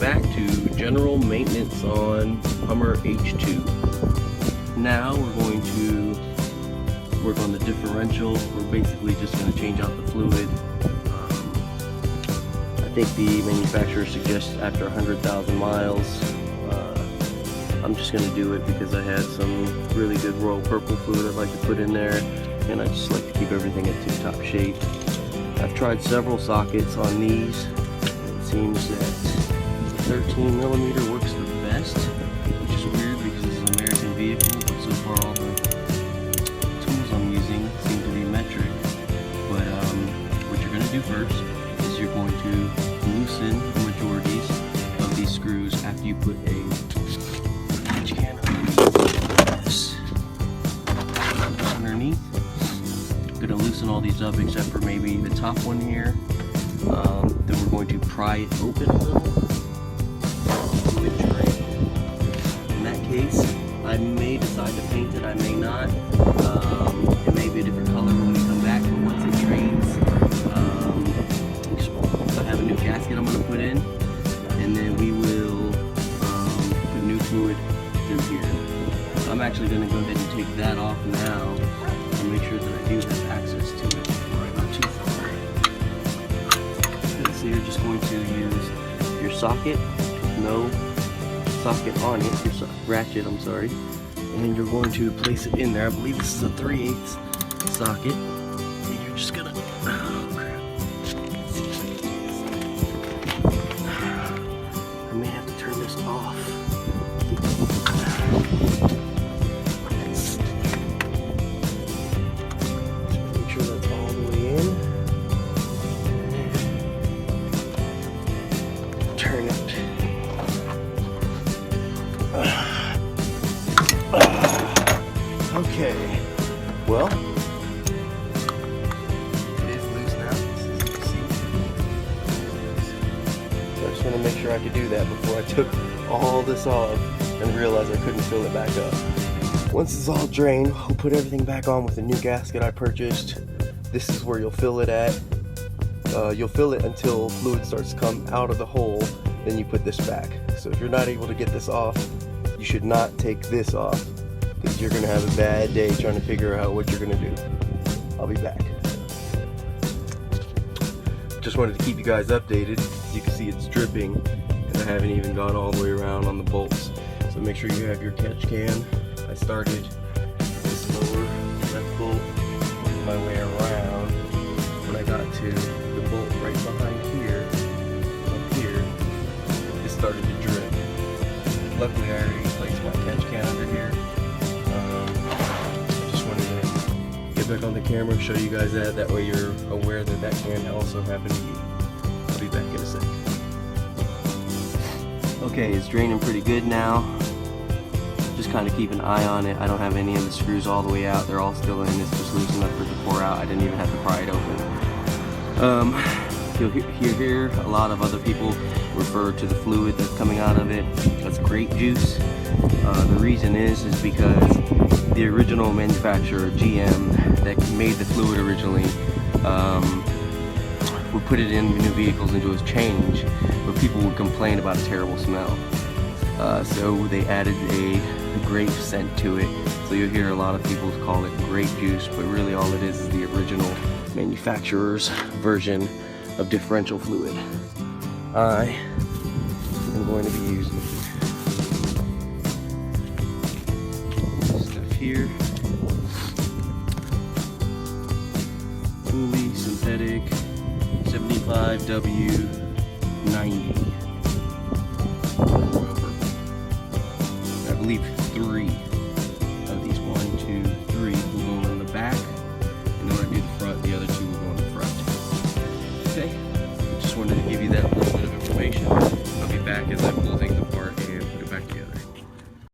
back to general maintenance on Hummer H2. Now we're going to work on the differential. We're basically just going to change out the fluid. I think the manufacturer suggests after 100,000 miles. I'm just going to do it because I had some really good Royal Purple fluid I'd like to put in there, and I just like to keep everything at tip-top shape. I've tried several sockets on these. It seems that 13mm works the best, which is weird because it's an American vehicle, but so far all the tools I'm using seem to be metric. But what you're going to do first is you're going to loosen the majorities of these screws after you put a catch can underneath. I'm going to loosen all these up except for maybe the top one here. Then we're going to pry it open a little. In that case, I may decide to paint it, I may not. It may be a different color when we come back, but once it drains, I have a new gasket I'm going to put in, and then we will put new fluid through here. I'm actually going to go ahead and take that off now and make sure that I do have access to it before I go too far. So you're just going to use your socket, no socket on it, your ratchet, I'm sorry, and you're going to place it in there. I believe this is a 3/8 socket. And you're just gonna, oh crap. I may have to turn this off. Make sure that's all the way in. Turn it. Okay, well, it is loose now, as you can see. So I just want to make sure I could do that before I took all this off and realized I couldn't fill it back up. Once it's all drained, I'll put everything back on with the new gasket I purchased. This is where you'll fill it at. You'll fill it until fluid starts to come out of the hole, then you put this back. So if you're not able to get this off, you should not take this off, because you're going to have a bad day trying to figure out what you're going to do. I'll be back. Just wanted to keep you guys updated. As you can see, it's dripping, and I haven't even gone all the way around on the bolts. So make sure you have your catch can. I started this lower left bolt, worked my way around. When I got to the bolt right behind here, up here, it started to drip. Luckily, I already placed my catch can under here. I just wanted to get back on the camera, show you guys that. That way you're aware that that can also happen to you. I'll be back in a sec. Okay, it's draining pretty good now. Just kind of keep an eye on it. I don't have any of the screws all the way out. They're all still in. It's just loose enough for it to pour out. I didn't even have to pry it open. You'll hear a lot of other people refer to the fluid that's coming out of it as grape juice. The reason is because the original manufacturer, GM, that made the fluid originally, would put it in new vehicles and it was changed, but people would complain about a terrible smell. So they added a grape scent to it. So you'll hear a lot of people call it grape juice, but really all it is the original manufacturer's version of differential fluid. I am going to be using this stuff here. Fully synthetic 75W90. I believe 3 of these, 1, 2, 3 will go on the back, and then when I do the front, the other 2